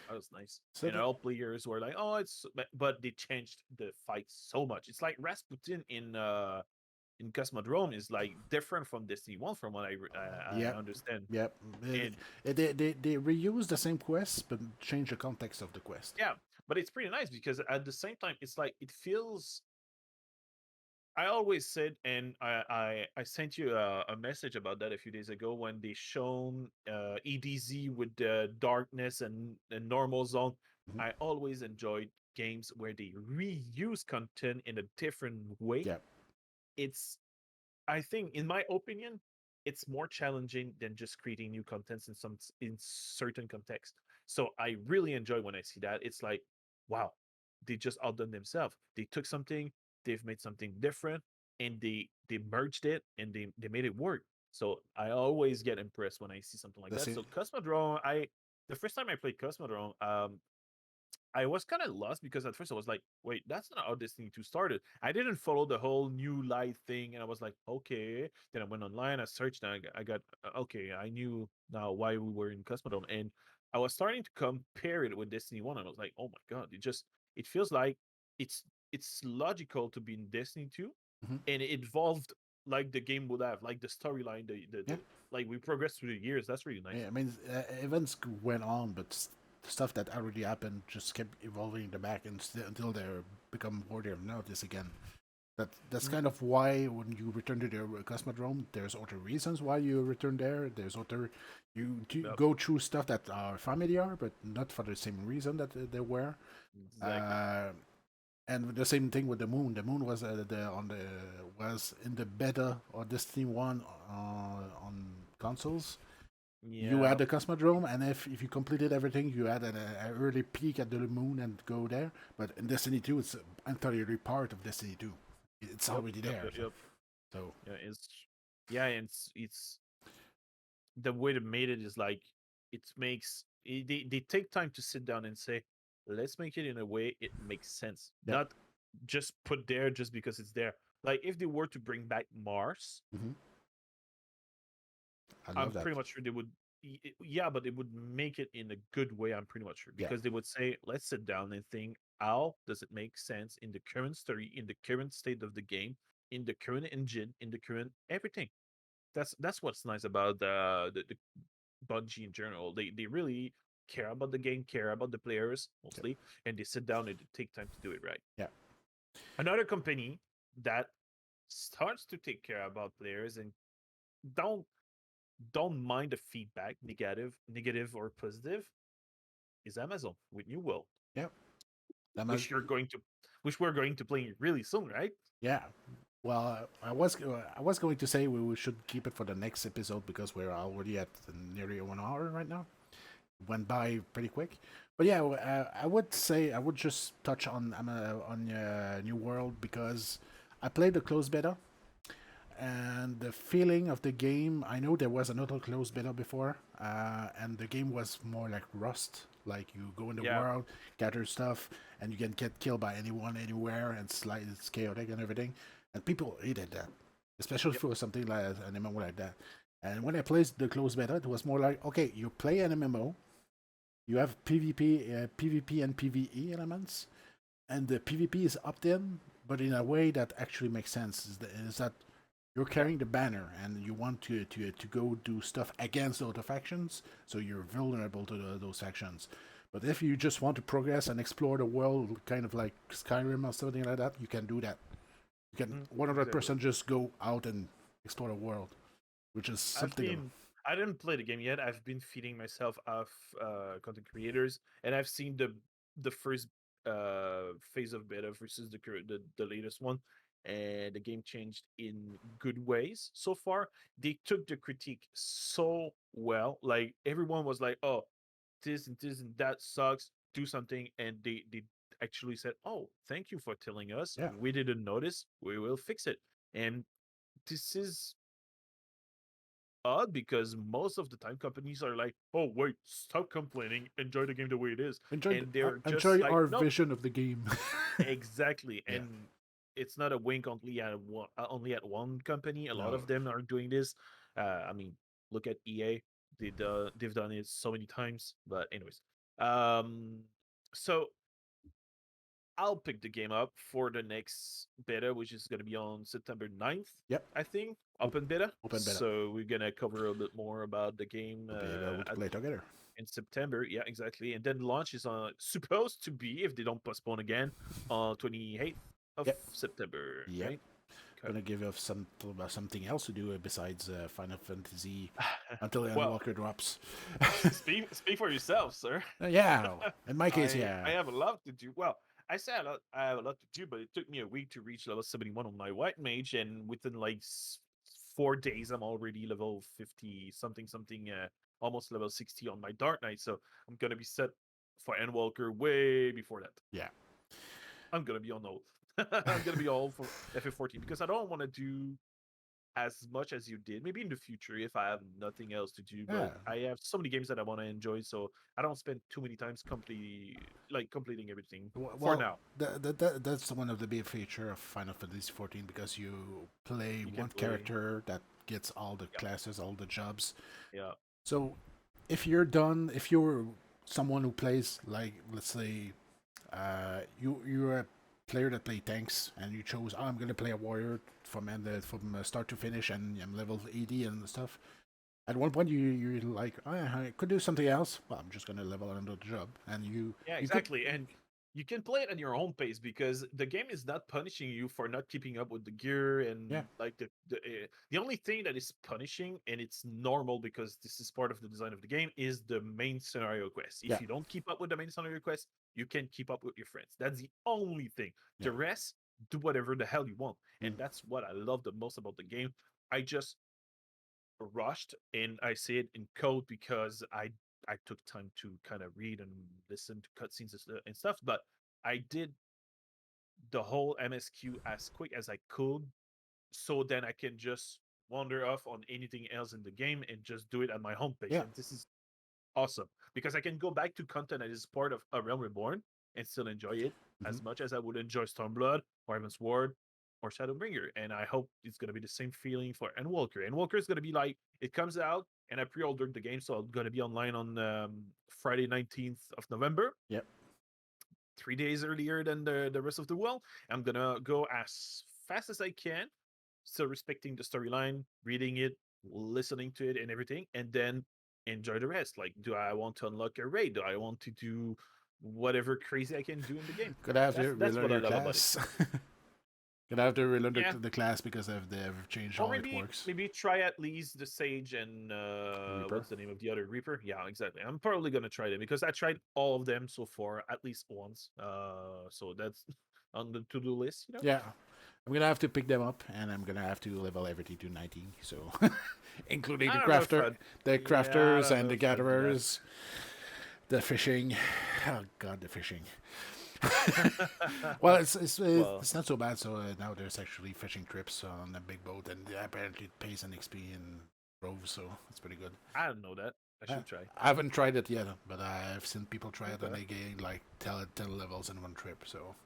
That was nice. So And the, all players were like, "Oh, it's," but they changed the fight so much. It's like Rasputin in Cosmodrome is like different from Destiny One, from what I yeah, understand. yeah. And They reuse the same quest, but change the context of the quest. yeah, but it's pretty nice because at the same time, it's like it feels. I always said, and I sent you a message about that a few days ago when they shown EDZ with the darkness and normal zone. Mhm. I always enjoyed games where they reuse content in a different way. Yeah. It's, I think, in my opinion, it's more challenging than just creating new contents in certain context. So I really enjoy when I see that. It's like, wow, they just outdone themselves. They took something, they've made something different, and they merged it and they made it work. So I always get impressed when I see something like The that. same. So Cosmodrome, the first time I played Cosmodrome, I was kind of lost because at first I was like, wait, that's not how Destiny 2 started. I didn't follow the whole new light thing. And I was like, okay. Then I went online, I searched, and I got, okay, I knew now why we were in Cosmodome. And I was starting to compare it with Destiny 1. And I was like, oh my God, it feels like it's it's logical to be in Destiny 2. Mhm. And it evolved like the game would have, like the storyline, Yeah. like we progressed through the years. That's really nice. Yeah, I mean, events went on, but stuff that already happened just kept evolving in the back until they become worthy of notice again. That's Mhm. kind of why when you return to the Cosmodrome, there's other reasons why you return there. There's other you do Yep, go through stuff that are familiar, but not for the same reason that they were. exactly. Uh, and the same thing with the moon. The moon was was in the beta or Destiny One on consoles. You Yeah. had the Cosmodrome, and if you completed everything, you had an early peek at the moon and go there. But in Destiny 2, it's entirely part of Destiny 2. It's Yep. already Yep. there. Yep. Yep. So Yeah, and it's the way they made it is like, they take time to sit down and say, let's make it in a way it makes sense, Yep. not just put there just because it's there. Like if they were to bring back Mars, Hmm. I I'm love that. pretty much sure they would. Yeah, but they would make it in a good way. I'm pretty much sure Yeah. because they would say, "Let's sit down and think. How does it make sense in the current story, in the current state of the game, in the current engine, in the current everything?" That's what's nice about the Bungie in general. They really care about the game, care about the players Yep. mostly, and they sit down and they take time to do it right. Yeah. Another company that starts to take care about players and don't don't mind the feedback, negative or positive, is Amazon with New World, Yeah. That must. which you're going to, which we're going to play really soon, right? Yeah. Well, I was going to say we should keep it for the next episode because we're already at nearly 1 hour right now. Went by pretty quick. But yeah, I would say I would just touch on New World because I played the closed beta and the feeling of the game. I know there was another closed beta before, and the game was more like Rust. Like you go in the Yeah. world, gather stuff, and you can get killed by anyone, anywhere, and it's chaotic and everything. And people hated that, especially Yep. for something like an MMO like that. And when I played the closed beta, it was more like, okay, you play an MMO, you have PvP and PvE elements, and the PvP is opt in, but in a way that actually makes sense. Is that you're Yeah. carrying the banner and you want to go do stuff against other factions, so you're vulnerable to those factions. But if you just want to progress and explore the world, kind of like Skyrim or something like that, you can do that. You can Exactly. 100% just go out and explore the world, which is I've something. been I didn't play the game yet. I've been feeding myself off content creators, and I've seen the first phase of beta versus the latest one, and the game changed in good ways so far. They took the critique so well. Like everyone was like, "Oh, this and that sucks. Do something," and they actually said, "Oh, thank you for telling us. Yeah, We didn't notice. We will fix it." And this is odd because most of the time companies are like, "Oh wait, stop complaining, enjoy the game the way it is," and they're just enjoy like, our "Nope, vision of the game. exactly." Yeah, And it's not a wink only at one company. A lot no, of them are doing this. I mean, look at EA. They've done it so many times. But anyways, um, so I'll pick the game up for the next beta, which is going to be on September 9th, yep, I think, open beta. open beta. So we're going to cover a bit more about the game We'll be able to play together. in September. Yeah, exactly. And then launch is on supposed to be, if they don't postpone again, on 28th of Yep, September, yep. right? Okay. Gonna give you something else to do besides Final Fantasy until Well, Endwalker drops. speak for yourself, sir. Yeah, in my case, I yeah, have a lot to do. Well, I say a lot. I have a lot to do, but it took me a week to reach level 71 on my white mage, and within like 4 days, I'm already level 50 something something, almost level 60 on my dark knight. So I'm gonna be set for Endwalker way before that. yeah, I'm gonna be on old. I'm gonna be all for FF14 because I don't want to do as much as you did. Maybe in the future if I have nothing else to do, but yeah. I have so many games that I want to enjoy, so I don't spend too many times completing everything for Well, now. that's one of the big feature of Final Fantasy 14 because you play You can one play. character that gets all the Yeah, classes, all the jobs. yeah, So if you're done, if you're someone who plays like, let's say, you're a player that play tanks and you chose, oh, I'm gonna play a warrior from start to finish and I'm level 80 and stuff. At one point, you're like, oh, I could do something else. Well, I'm just gonna level another job, and yeah, you could, exactly. And you can play it at your own pace because the game is not punishing you for not keeping up with the gear yeah, and like the only thing that is punishing, and it's normal because this is part of the design of the game, is the main scenario quest. yeah, If you don't keep up with the main scenario quest, you can keep up with your friends. That's the only thing. yeah, The rest, do whatever the hell you want, mm, and that's what I love the most about the game. I just rushed, and I say it in code because I took time to kind of read and listen to cutscenes and stuff, but I did the whole MSQ as quick as I could, so then I can just wander off on anything else in the game and just do it at my home page. yeah, And this is awesome because I can go back to content that is part of A Realm Reborn and still enjoy it Hmm. as much as I would enjoy Stormblood or even Sword or Shadowbringer. And I hope it's gonna be the same feeling for Endwalker. Endwalker is gonna be like it comes out, and I pre-ordered the game, so I'm gonna be online on Friday 19th of November. Yep. 3 days earlier than the rest of the world. I'm gonna go as fast as I can, still respecting the storyline, reading it, listening to it, and everything, and then enjoy the rest. Like, do I want to unlock a raid? Do I want to do whatever crazy I can do in the game? Gonna have to That's relearn what I your love about it. class. Gonna have to relearn Yeah, the class because they've changed or how it maybe works. maybe try at least the Sage and Reaper. what's the name of the other Reaper? Yeah, exactly. I'm probably gonna try them because I tried all of them so far at least once. So that's on the to-do list, you know. Yeah. I'm gonna have to pick them up, and I'm gonna have to level everything to 19. So, including I don't know if the yeah, I crafters, don't and know the if I'd do that. gatherers, the fishing. Oh God, the fishing. Well, Well, it's not so bad. So now there's actually fishing trips on a big boat, and apparently it pays an XP in roves, so it's pretty good. I don't know that. I Uh, should try. I haven't tried it yet, but I've seen people try it, and Okay. they gain like 10 levels in one trip. So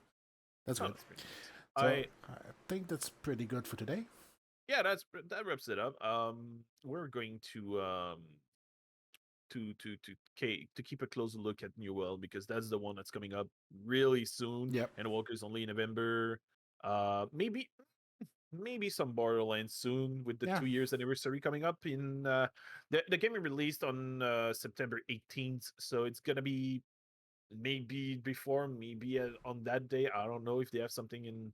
that's Oh, good. that's pretty nice. So I I think that's pretty good for today. Yeah, that wraps it up. We're going to keep a closer look at New World because that's the one that's coming up really soon, Yep. and Walker's only in November. Maybe some Borderlands soon with the Yeah. 2 years anniversary coming up in the game released on September 18th, so it's gonna be maybe before, maybe on that day. I don't know if they have something in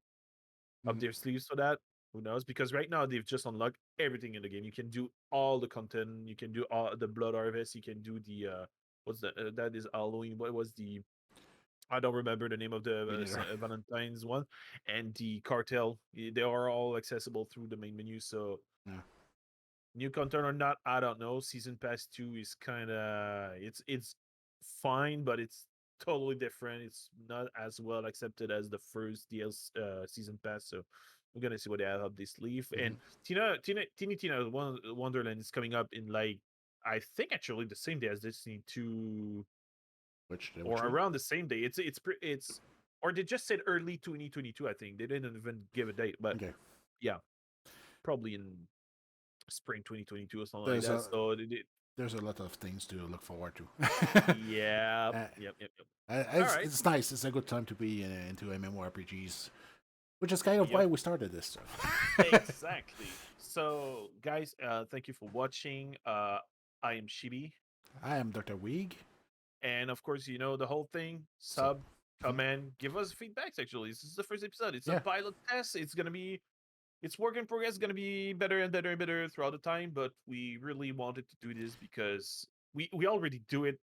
up Mhm. their sleeves for that. Who knows? Because right now they've just unlocked everything in the game. You can do all the content. You can do all the blood harvest. You can do the what's that is Halloween. What was the I don't remember the name of the Me neither. Valentine's one, and the cartel. They are all accessible through the main menu. So Yeah. new content or not, I don't know. Season Pass 2 is kind of it's fine, but it's totally different. It's not as well accepted as the first DLC Season Pass. So we're gonna see what they have up this sleeve. Hmm. And Teeny Tina Wonderland is coming up in like I think actually the same day as Destiny 2 Which or one? around the same day. It's or they just said early 2022. I think they didn't even give a date, but Okay. yeah, probably in spring 2022 or something like There's that. a So they did. there's a lot of things to look forward to. Yep, uh, yep. All right. it's nice. It's a good time to be into MMORPGs, which is kind of Yep, why we started this stuff. exactly. So, guys, thank you for watching. I am Shibi, I am Dr. Weeg. and of course, you know the whole thing. So, Sub, mhm. comment, give us feedbacks. Actually, this is the first episode. It's a Yeah, pilot test. It's work in progress. It's gonna be better and better and better throughout the time. But we really wanted to do this because we already do it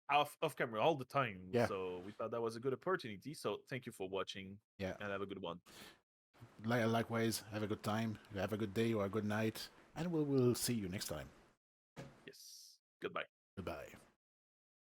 off camera all the time. yeah, So we thought that was a good opportunity. So thank you for watching, yeah. and have a good one. Likewise, have a good time, have a good day or a good night, and we'll see you next time. Yes. Goodbye. Goodbye.